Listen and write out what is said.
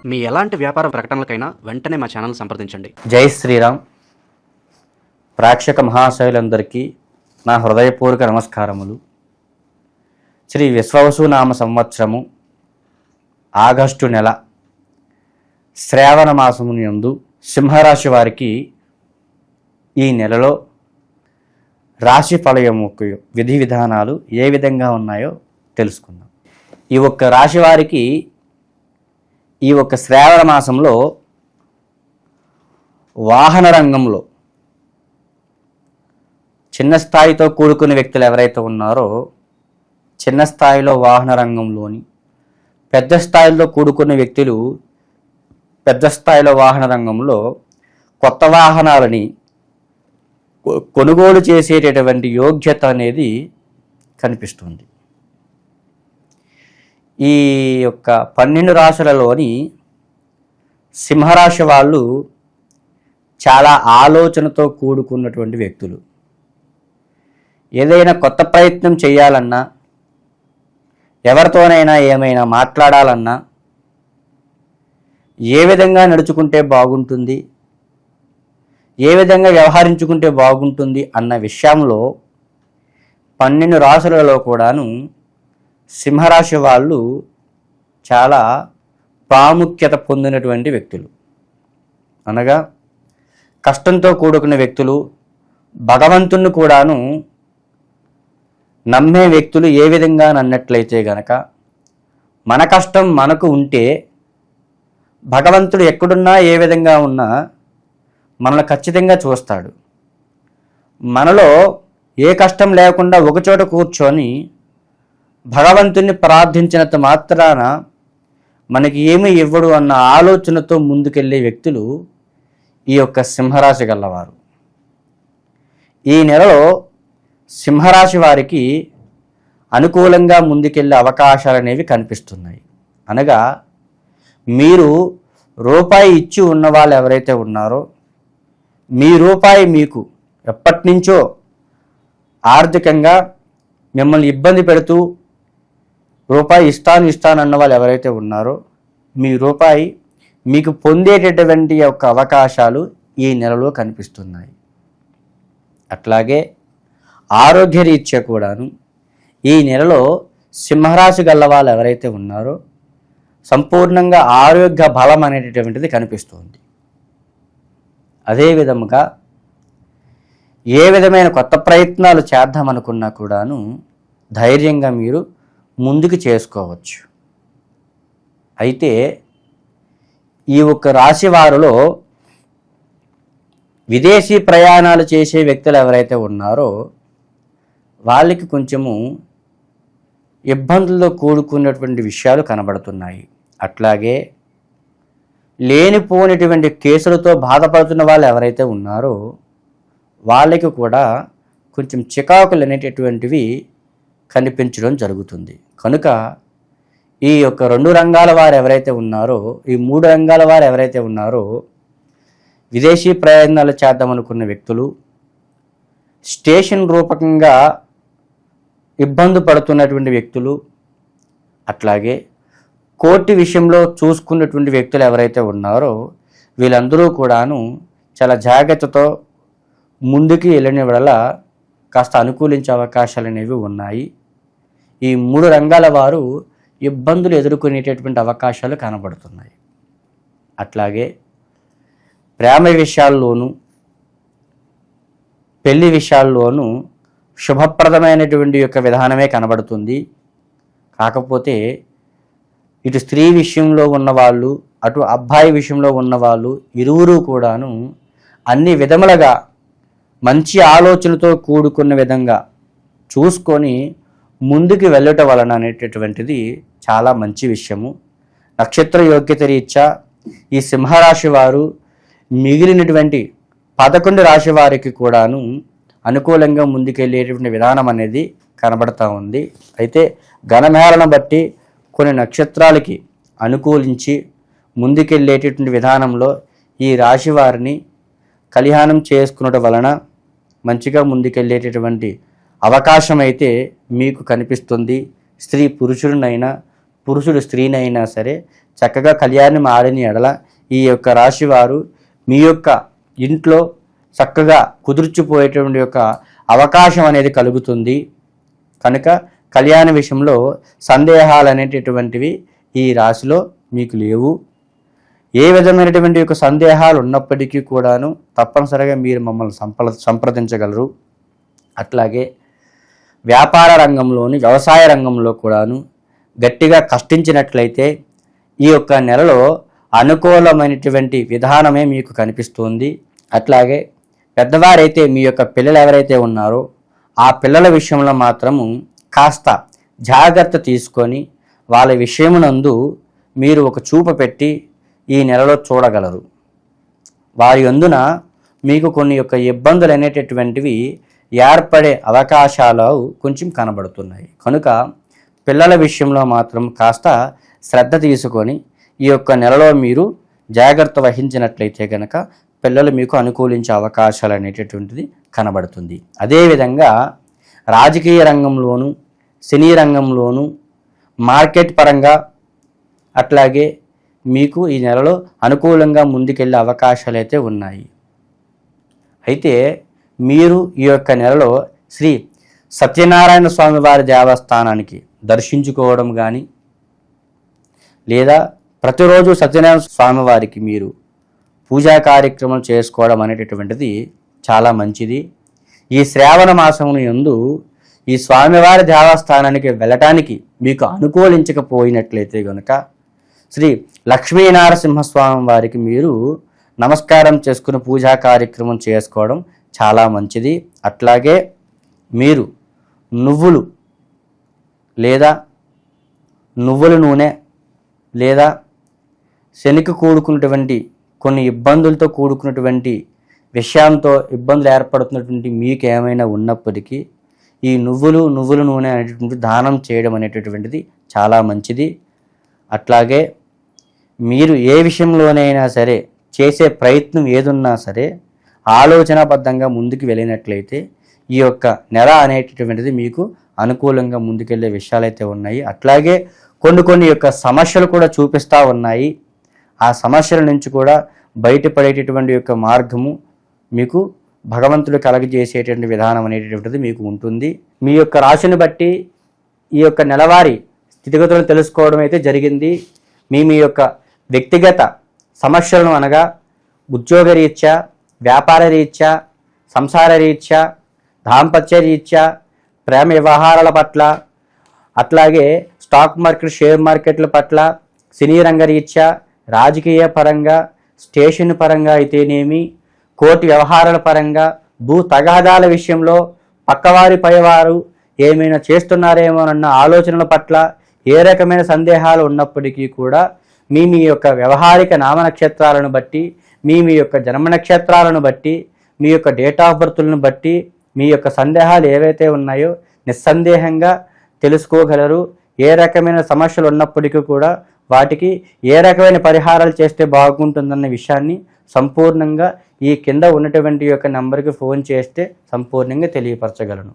మీ ఎలాంటి వ్యాపార ప్రకటనలకైనా వెంటనే మా ఛానల్ సంప్రదించండి. జై శ్రీరామ్. ప్రేక్షక మహాశయులందరికీ నా హృదయపూర్వక నమస్కారములు. శ్రీ విశ్వవసునామ సంవత్సరము ఆగస్టు నెల శ్రావణ మాసము యందు సింహరాశి వారికి ఈ నెలలో రాశి ఫలయం విధి విధానాలు ఏ విధంగా ఉన్నాయో తెలుసుకుందాం. ఈ ఒక్క రాశి వారికి ఈ ఒక్క శ్రావణ మాసంలో వాహన రంగంలో చిన్న స్థాయితో కూడుకున్న వ్యక్తులు ఎవరైతే ఉన్నారో చిన్న స్థాయిలో వాహన రంగంలోని, పెద్ద స్థాయిలో కూడుకున్న వ్యక్తులు పెద్ద స్థాయిలో వాహన రంగంలో కొత్త వాహనాలని కొనుగోలు చేసేటటువంటి యోగ్యత అనేది కనిపిస్తుంది. ఈ యొక్క 12 రాశులలోని సింహరాశి వాళ్ళు చాలా ఆలోచనతో కూడుకున్నటువంటి వ్యక్తులు. ఏదైనా కొత్త ప్రయత్నం చేయాలన్నా, ఎవరితోనైనా ఏమైనా మాట్లాడాలన్నా, ఏ విధంగా నడుచుకుంటే బాగుంటుంది, ఏ విధంగా వ్యవహరించుకుంటే బాగుంటుంది అన్న విషయంలో 12 రాశులలో కూడాను సింహరాశి వాళ్ళు చాలా ప్రాముఖ్యత పొందినటువంటి వ్యక్తులు. అనగా కష్టంతో కూడుకున్న వ్యక్తులు, భగవంతుణ్ణి కూడాను నమ్మే వ్యక్తులు. ఏ విధంగా నన్నట్లయితే గనక మన కష్టం మనకు ఉంటే భగవంతుడు ఎక్కడున్నా ఏ విధంగా ఉన్నా మనల్ని ఖచ్చితంగా చూస్తాడు. మనలో ఏ కష్టం లేకుండా ఒకచోట కూర్చొని భగవంతుని ప్రార్థించినంత మాత్రాన మనకి ఏమీ ఇవ్వడు అన్న ఆలోచనతో ముందుకెళ్ళే వ్యక్తులు ఈ యొక్క సింహరాశి గలవారు. ఈ నెలలో సింహరాశి వారికి అనుకూలంగా ముందుకెళ్ళే అవకాశాలు అనేవి కనిపిస్తున్నాయి. అనగా మీరు రూపాయి ఇచ్చి ఉన్న వాళ్ళు ఎవరైతే ఉన్నారో, మీ రూపాయి మీకు ఎప్పటి నుంచో ఆర్థికంగా మిమ్మల్ని ఇబ్బంది పెడుతూ రూపాయి ఇస్తాను అన్న వాళ్ళు ఎవరైతే ఉన్నారో, మీ రూపాయి మీకు పొందేటటువంటి యొక్క అవకాశాలు ఈ నెలలో కనిపిస్తున్నాయి. అట్లాగే ఆరోగ్యరీత్యా కూడాను ఈ నెలలో సింహరాశి గల వాళ్ళు ఎవరైతే ఉన్నారో సంపూర్ణంగా ఆరోగ్య బలం అనేటటువంటిది కనిపిస్తుంది. అదేవిధముగా ఏ విధమైన కొత్త ప్రయత్నాలు చేద్దామనుకున్నా కూడాను ధైర్యంగా మీరు ముందుకు చేసుకోవచ్చు. అయితే ఈ ఒక్క రాశి వారిలో విదేశీ ప్రయాణాలు చేసే వ్యక్తులు ఎవరైతే ఉన్నారో వాళ్ళకి కొంచెము ఇబ్బందులతో కూడుకున్నటువంటి విషయాలు కనబడుతున్నాయి. అట్లాగే లేనిపోయినటువంటి కేసులతో బాధపడుతున్న వాళ్ళు ఎవరైతే ఉన్నారో వాళ్ళకి కూడా కొంచెం చికాకులు అనేటటువంటివి కనిపించడం జరుగుతుంది. కనుక ఈ యొక్క 2 రంగాల వారు ఎవరైతే ఉన్నారో, ఈ 3 రంగాల వారు ఎవరైతే ఉన్నారో విదేశీ ప్రయాణాలు చేద్దామనుకున్న వ్యక్తులు, స్టేషన్ రూపకంగా ఇబ్బంది పడుతున్నటువంటి వ్యక్తులు, అట్లాగే కోర్టు విషయంలో చూసుకున్నటువంటి వ్యక్తులు ఎవరైతే ఉన్నారో వీళ్ళందరూ కూడాను చాలా జాగ్రత్తతో ముందుకు వెళ్ళిన వల్ల కాస్త అనుకూలించే అవకాశాలు అనేవి ఉన్నాయి. ఈ 3 రంగాల వారు ఇబ్బందులు ఎదుర్కొనేటటువంటి అవకాశాలు కనబడుతున్నాయి. అట్లాగే ప్రేమ విషయాల్లోనూ పెళ్లి విషయాల్లోనూ శుభప్రదమైనటువంటి యొక్క విధానమే కనబడుతుంది. కాకపోతే ఇటు స్త్రీ విషయంలో ఉన్నవాళ్ళు, అటు అబ్బాయి విషయంలో ఉన్నవాళ్ళు ఇరువురు కూడాను అన్ని విధములుగా మంచి ఆలోచనతో కూడుకున్న విధంగా చూసుకొని ముందుకు వెళ్ళటం వలన అనేటటువంటిది చాలా మంచి విషయము. నక్షత్ర యోగ్యత రీత్యా ఈ సింహరాశి వారు మిగిలినటువంటి 11 రాశి వారికి కూడాను అనుకూలంగా ముందుకెళ్ళేటువంటి విధానం అనేది కనబడతా ఉంది. అయితే గణమేళను బట్టి కొన్ని నక్షత్రాలకి అనుకూలించి ముందుకెళ్ళేటటువంటి విధానంలో ఈ రాశి వారిని కళ్యాణం చేసుకునడం వలన మంచిగా ముందుకెళ్ళేటటువంటి అవకాశం అయితే మీకు కనిపిస్తుంది. స్త్రీ పురుషుడినైనా, పురుషుడు స్త్రీనైనా సరే చక్కగా కళ్యాణం ఆడిన ఎడల ఈ యొక్క రాశి వారు మీ యొక్క ఇంట్లో చక్కగా కుదుర్చిపోయేటువంటి యొక్క అవకాశం అనేది కలుగుతుంది. కనుక కళ్యాణ విషయంలో సందేహాలు అనేటటువంటివి ఈ రాశిలో మీకు లేవు. ఏ విధమైనటువంటి యొక్క సందేహాలు ఉన్నప్పటికీ కూడాను తప్పనిసరిగా మీరు మమ్మల్ని సంప్రదించగలరు. అట్లాగే వ్యాపార రంగంలోని వ్యవసాయ రంగంలో కూడాను గట్టిగా కష్టించినట్లయితే ఈ యొక్క నెలలో అనుకూలమైనటువంటి విధానమే మీకు కనిపిస్తుంది. అట్లాగే పెద్దవారైతే మీ యొక్క పిల్లలు ఎవరైతే ఉన్నారో ఆ పిల్లల విషయంలో మాత్రము కాస్త జాగ్రత్త తీసుకొని వాళ్ళ విషయమునందు మీరు ఒక చూపు పెట్టి ఈ నెలలో చూడగలరు. వారి అందున మీకు కొన్ని యొక్క ఇబ్బందులు అనేటటువంటివి ఏర్పడే అవకాశాలు కొంచెం కనబడుతున్నాయి. కనుక పిల్లల విషయంలో మాత్రం కాస్త శ్రద్ధ తీసుకొని ఈ యొక్క నెలలో మీరు జాగ్రత్త వహించినట్లయితే కనుక పిల్లలు మీకు అనుకూలించే అవకాశాలు అనేటటువంటిది కనబడుతుంది. అదేవిధంగా రాజకీయ రంగంలోను సినీ రంగంలోను మార్కెట్ పరంగా అట్లాగే మీకు ఈ నెలలో అనుకూలంగా ముందుకెళ్ళే అవకాశాలు అయితే ఉన్నాయి. అయితే మీరు ఈ యొక్క నెలలో శ్రీ సత్యనారాయణ స్వామి వారి దేవస్థానానికి దర్శించుకోవడం కానీ లేదా ప్రతిరోజు సత్యనారాయణ స్వామి వారికి మీరు పూజా కార్యక్రమం చేసుకోవడం అనేటటువంటిది చాలా మంచిది. ఈ శ్రావణ మాసమును యందు ఈ స్వామివారి దేవస్థానానికి వెళ్ళటానికి మీకు అనుకూలించకపోయినట్లయితే కనుక శ్రీ లక్ష్మీనరసింహస్వామి వారికి మీరు నమస్కారం చేసుకుని పూజా కార్యక్రమం చేసుకోవడం చాలా మంచిది. అట్లాగే మీరు నువ్వులు లేదా నువ్వుల నూనె లేదా శనికి కూడుకున్నటువంటి కొన్ని ఇబ్బందులతో కూడుకున్నటువంటి విషయంతో ఇబ్బందులు ఏర్పడుతున్నటువంటి మీకు ఏమైనా ఉన్నప్పటికీ ఈ నువ్వుల నూనె అనేటటువంటి దానం చేయడం అనేటటువంటిది చాలా మంచిది. అట్లాగే మీరు ఏ విషయంలోనైనా సరే చేసే ప్రయత్నం ఏదున్నా సరే ఆలోచనాబద్ధంగా ముందుకు వెళ్ళినట్లయితే ఈ యొక్క నెల అనేటటువంటిది మీకు అనుకూలంగా ముందుకెళ్ళే విషయాలైతే ఉన్నాయి. అట్లాగే కొన్ని యొక్క సమస్యలు కూడా చూపిస్తూ ఉన్నాయి. ఆ సమస్యల నుంచి కూడా బయటపడేటటువంటి యొక్క మార్గము మీకు భగవంతుడు కలగజేసేటువంటి విధానం అనేటటువంటిది మీకు ఉంటుంది. మీ యొక్క రాశిని బట్టి ఈ యొక్క నెలవారీ స్థితిగతులను తెలుసుకోవడం అయితే జరిగింది. మీ యొక్క వ్యక్తిగత సమస్యలను అనగా ఉద్యోగ రీత్యా, వ్యాపార రీత్యా, సంసార రీత్యా, దాంపత్య రీత్యా, ప్రేమ వ్యవహారాల పట్ల, అట్లాగే స్టాక్ మార్కెట్ షేర్ మార్కెట్ల పట్ల, సినీ రంగ రీత్యా, రాజకీయ పరంగా, స్టేషన్ పరంగా అయితేనేమి, కోర్టు వ్యవహారాల పరంగా, భూ తగాదాల విషయంలో పక్కవారి పైవారు ఏమైనా చేస్తున్నారేమోనన్న ఆలోచనల పట్ల ఏ రకమైన సందేహాలు ఉన్నప్పటికీ కూడా మీ యొక్క వ్యవహారిక నామ నక్షత్రాలను బట్టి, మీ యొక్క జన్మ నక్షత్రాలను బట్టి, మీ యొక్క డేట్ ఆఫ్ బర్త్లను బట్టి మీ యొక్క సందేహాలు ఏవైతే ఉన్నాయో నిస్సందేహంగా తెలుసుకోగలరు. ఏ రకమైన సమస్యలు ఉన్నప్పటికీ కూడా వాటికి ఏ రకమైన పరిహారాలు చేస్తే బాగుంటుందన్న విషయాన్ని సంపూర్ణంగా ఈ కింద ఉన్నటువంటి యొక్క నంబర్కి ఫోన్ చేస్తే సంపూర్ణంగా తెలియపరచగలను.